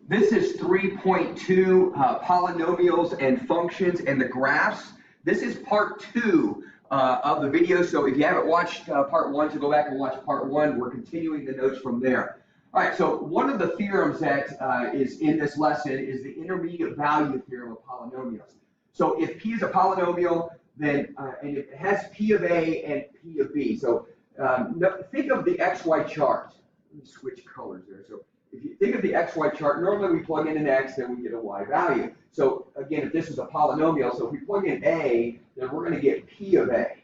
This is 3.2, polynomials and functions and the graphs. This is part 2 of the video. So if you haven't watched part 1, so go back and watch part 1. We're continuing the notes from there. All right, so one of the theorems that is in this lesson is the intermediate value theorem of polynomials. So if P is a polynomial, then and it has P of A and P of B. So think of the XY chart. Let me switch colors there. So if you think of the XY chart, normally we plug in an X, then we get a Y value. So again, if this is a polynomial, so if we plug in A, then we're going to get P of A.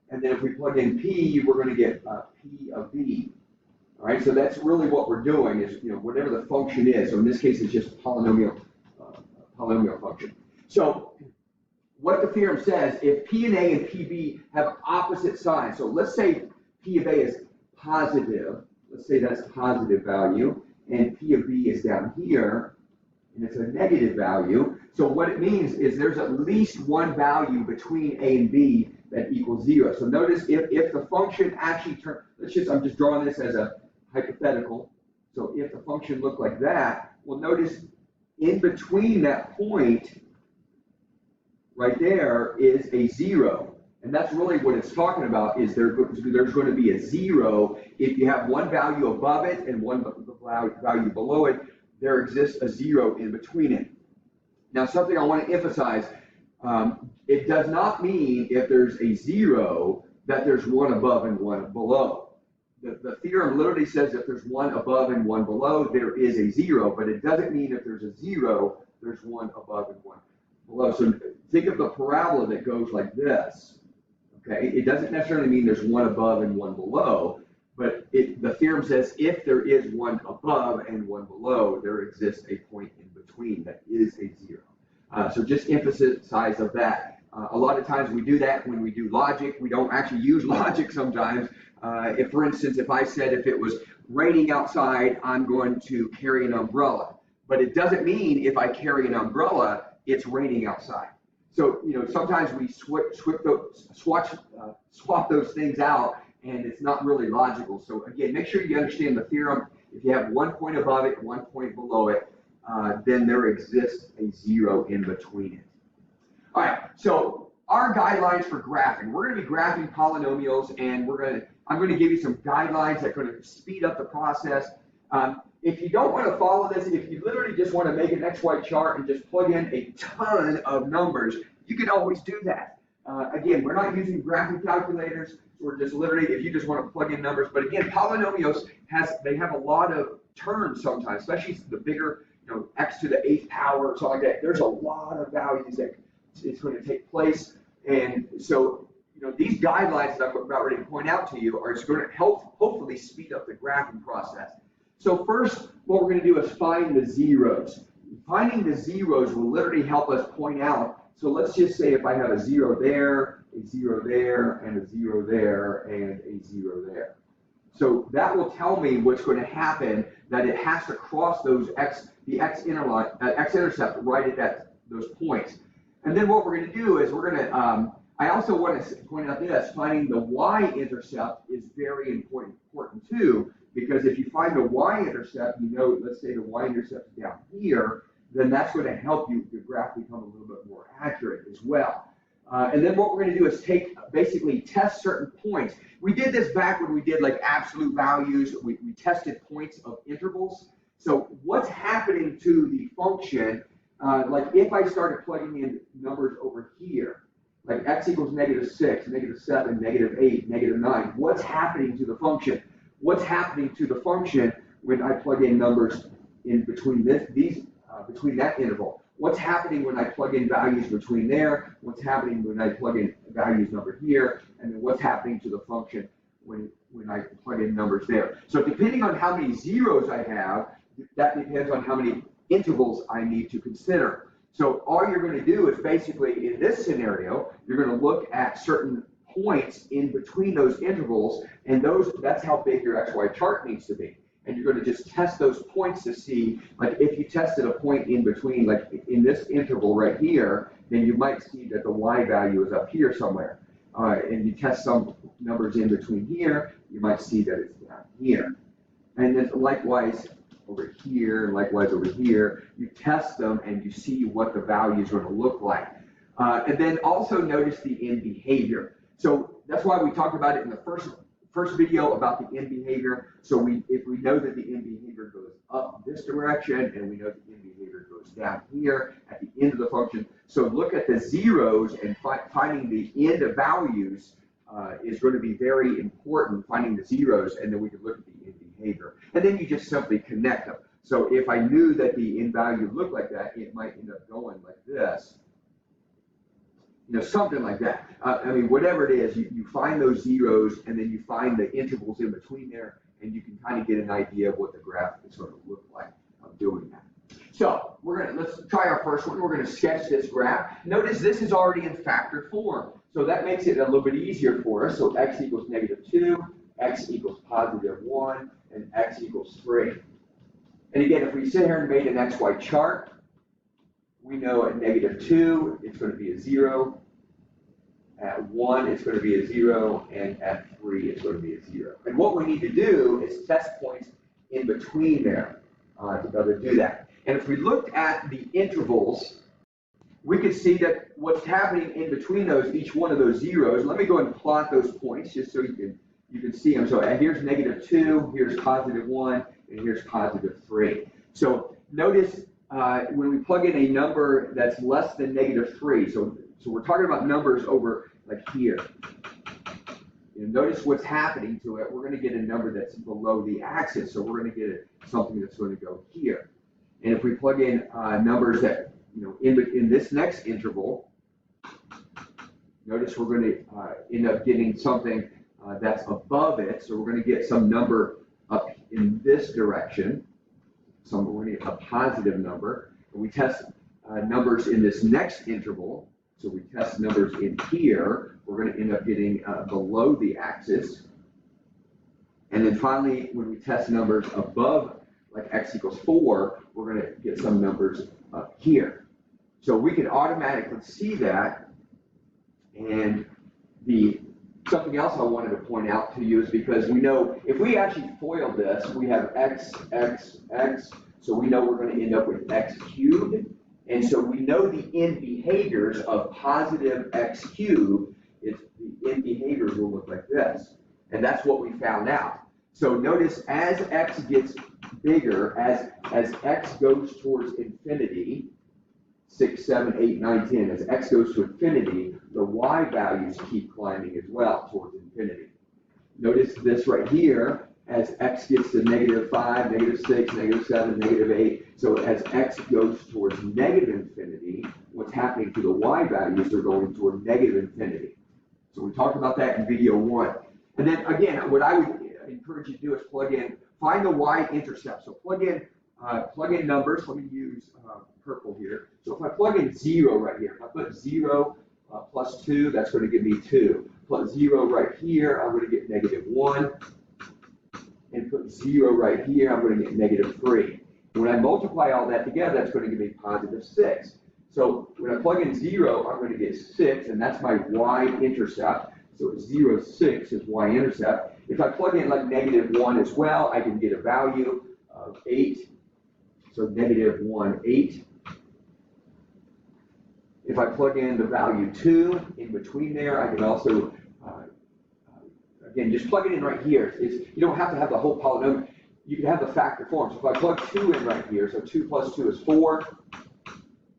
And then if we plug in P, we're going to get P of B. All right, so that's really what we're doing is, whatever the function is. So in this case, it's just a polynomial function. So what the theorem says, if P and A and PB have opposite signs, so let's say P of A is positive, let's say that's a positive value, and P of B is down here, and it's a negative value. So what it means is there's at least one value between A and B that equals 0. So notice if the function actually turns, I'm just drawing this as a hypothetical. So if the function looked like that, well, notice in between that point right there is a 0. And that's really what it's talking about, is there's going to be a 0 if you have one value above it and one value below it. There exists a 0 in between it. Now, something I want to emphasize, it does not mean if there's a 0 that there's one above and one below. The theorem literally says if there's one above and one below, there is a 0, but it doesn't mean if there's a 0, there's one above and one below. So think of the parabola that goes like this. Okay, it doesn't necessarily mean there's one above and one below, but the theorem says if there is one above and one below, there exists a point in between that is a 0. So just emphasize of that. A lot of times we do that when we do logic. We don't actually use logic sometimes. If, for instance, if I said if it was raining outside, I'm going to carry an umbrella. But it doesn't mean if I carry an umbrella, it's raining outside. So, sometimes we swap those things out, and it's not really logical. So again, make sure you understand the theorem. If you have one point above it, one point below it, then there exists a 0 in between it. All right, so our guidelines for graphing. We're going to be graphing polynomials, and I'm going to give you some guidelines that are going to speed up the process. If you don't want to follow this, if you literally just want to make an XY chart and just plug in a ton of numbers, you can always do that. Again, we're not using graphing calculators. We're just literally, if you just want to plug in numbers. But again, polynomials they have a lot of terms sometimes, especially the bigger, x to the 8th power or something like that. There's a lot of values that it's going to take place. And so, these guidelines that I'm about ready to point out to you are just going to help hopefully speed up the graphing process. So first, what we're going to do is find the zeros. Finding the zeros will literally help us point out. So let's just say if I have a 0 there, a 0 there, and a 0 there, and a 0 there. So that will tell me what's going to happen, that it has to cross the x-intercept right at those points. And then what we're going to do is we're going to, I also want to point out this, finding the y-intercept is very important too, because if you find the y-intercept, let's say the y-intercept is down here, then that's going to help your graph become a little bit more accurate as well. And then what we're going to do is basically test certain points. We did this back when we did like absolute values. We tested points of intervals. So what's happening to the function, like if I started plugging in numbers over here, like x equals -6, -7, -8, -9, what's happening to the function? What's happening to the function when I plug in numbers in between between that interval? What's happening when I plug in values between there? What's happening when I plug in values number here? And then what's happening to the function when I plug in numbers there? So depending on how many zeros I have, that depends on how many intervals I need to consider. So all you're going to do is basically, in this scenario, you're going to look at certain points in between those intervals, and that's how big your XY chart needs to be. And you're going to just test those points to see, like if you tested a point in between, like in this interval right here, then you might see that the y value is up here somewhere. And you test some numbers in between here, you might see that it's down here. And then likewise over here, likewise over here. You test them and you see what the value is going to look like. And then also notice the end behavior. So that's why we talked about it in the first video about the end behavior. So if we know that the end behavior goes up this direction and we know the end behavior goes down here at the end of the function. So look at the zeros and finding the end of values is going to be very important, finding the zeros, and then we can look at the end behavior. And then you just simply connect them. So if I knew that the end value looked like that, it might end up going like this. You know, something like that. I mean, whatever it is, you find those zeros and then you find the intervals in between there, and you can kind of get an idea of what the graph is going to look like of doing that. So let's try our first one. We're going to sketch this graph. Notice this is already in factor form. So that makes it a little bit easier for us. So x equals -2, x equals +1, and x equals 3. And again, if we sit here and made an XY chart, we know at -2, it's going to be a 0. At 1, it's going to be a 0. And at 3, it's going to be a 0. And what we need to do is test points in between there to be able to do that. And if we looked at the intervals, we could see that what's happening in between those, each one of those zeros. Let me go ahead and plot those points just so you can see them. So here's -2, here's +1, and here's +3. So notice when we plug in a number that's less than -3, so we're talking about numbers over like here. You know, notice what's happening to it. We're going to get a number that's below the axis, so we're going to get something that's going to go here. And if we plug in numbers that, you know, in this next interval, notice we're going to end up getting something that's above it. So we're going to get some number up in this direction. So we're going to get a positive number. And we test numbers in this next interval. So we test numbers in here. We're going to end up getting below the axis. And then finally, when we test numbers above, like x equals 4, we're going to get some numbers up here. So we can automatically see that. And something else I wanted to point out to you is because we know if we actually FOIL this, we have x, x, x. So we know we're going to end up with x cubed. And so we know the end behaviors of positive x cubed, the end behaviors will look like this. And that's what we found out. So notice as x gets bigger, as x goes towards infinity, 6, 7, 8, 9, 10, as x goes to infinity, the y values keep climbing as well towards infinity. Notice this right here, as x gets to -5, -6, -7, -8. So as x goes towards negative infinity, what's happening to the y values? They're going toward negative infinity. So we talked about that in video 1. And then again, what I would encourage you to do is find the y-intercept. So plug in numbers. Let me use purple here. So if I plug in 0 right here, if I put 0 plus 2, that's going to give me 2. Put 0 right here, I'm going to get -1. And put 0 right here, I'm going to get -3. When I multiply all that together, that's going to give me +6. So when I plug in 0, I'm going to get 6, and that's my y-intercept. So 0, 6 is y-intercept. If I plug in like -1 as well, I can get a value of 8. So -1, 8. If I plug in the value 2 in between there, I can also, again, just plug it in right here. You don't have to have the whole polynomial. You can have the factor form. So if I plug 2 in right here, so 2 plus 2 is 4.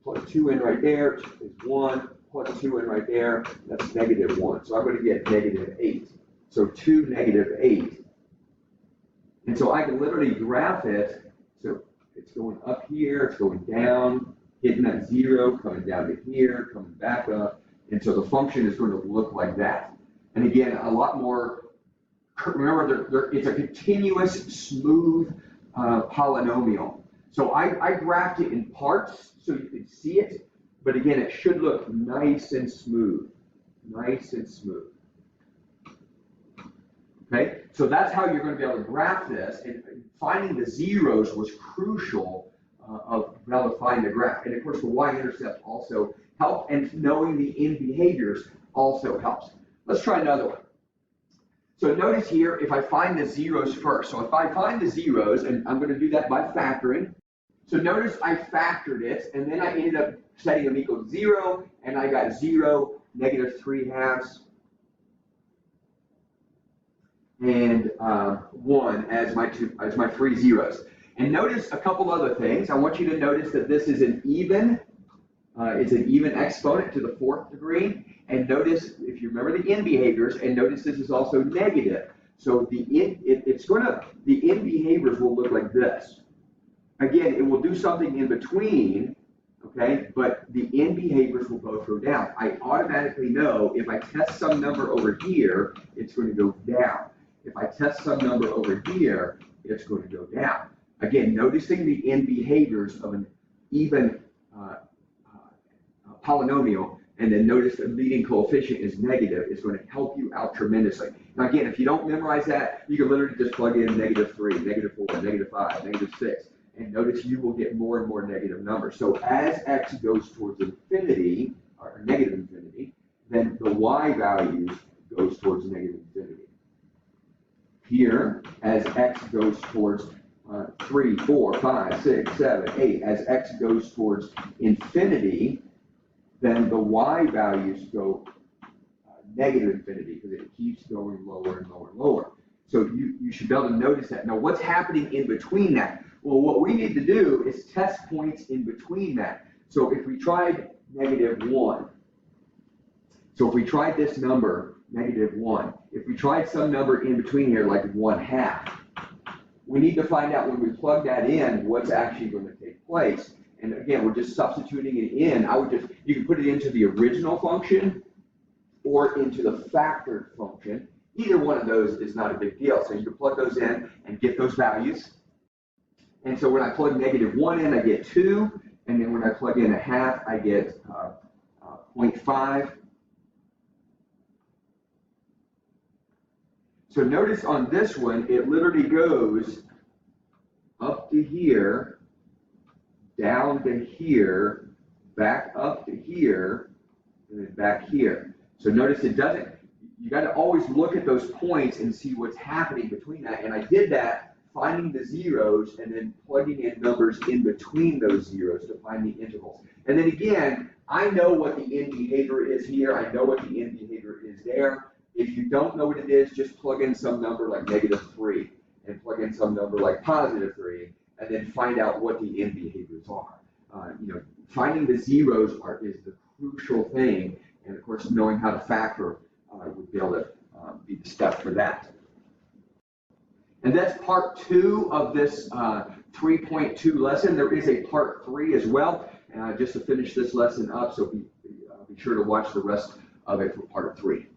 Plug 2 in right there is 1. Plug 2 in right there, that's -1. So I'm going to get -8. So 2, -8. And so I can literally graph it. So it's going up here, it's going down, hitting that 0, coming down to here, coming back up. And so the function is going to look like that. And again, a lot more, remember, it's a continuous, smooth polynomial. So I graphed it in parts so you can see it. But again, it should look nice and smooth. Nice and smooth. Okay, so that's how you're going to be able to graph this. And finding the zeros was crucial of being able to find the graph. And of course, the y-intercept also helped, and knowing the end behaviors also helps. Let's try another one. So notice here, if I find the zeros first, so if I find the zeros, and I'm going to do that by factoring. So notice I factored it, and then I ended up setting them equal to 0, and I got 0, -3/2, and 1 as my three zeros. And notice a couple other things. I want you to notice that this is an even. It's an even exponent to the 4th degree. And notice, if you remember the end behaviors, and notice this is also negative. So the end behaviors will look like this. Again, it will do something in between, okay? But the end behaviors will both go down. I automatically know if I test some number over here, it's going to go down. If I test some number over here, it's going to go down. Again, noticing the end behaviors of an even polynomial, and then notice the leading coefficient is negative, is going to help you out tremendously. Now again, if you don't memorize that, you can literally just plug in -3, -4, -5, -6, and notice you will get more and more negative numbers. So as x goes towards infinity, or negative infinity, then the y values goes towards negative infinity. Here, as x goes towards 3, 4, 5, 6, 7, 8, as x goes towards infinity, then the y values go negative infinity because it keeps going lower and lower and lower. So you should be able to notice that. Now, what's happening in between that? Well, what we need to do is test points in between that. So if we tried -1, so if we tried this number, -1, if we tried some number in between here, like 1/2, we need to find out when we plug that in, what's actually going to take place. And again, we're just substituting it in. You can put it into the original function or into the factored function. Either one of those is not a big deal. So you can plug those in and get those values. And so when I plug -1 in, I get 2. And then when I plug in 1/2, I get 0.5. So notice on this one, it literally goes up to here, down to here, back up to here, and then back here. So notice it doesn't, you got to always look at those points and see what's happening between that. And I did that, finding the zeros and then plugging in numbers in between those zeros to find the intervals. And then again, I know what the end behavior is here. I know what the end behavior is there. If you don't know what it is, just plug in some number like -3 and plug in some number like +3. And then find out what the end behaviors are. Finding the zeros is the crucial thing, and of course, knowing how to factor would be able to be the step for that. And that's part 2 of this 3.2 lesson. There is a part 3 as well, just to finish this lesson up. So be sure to watch the rest of it for part 3.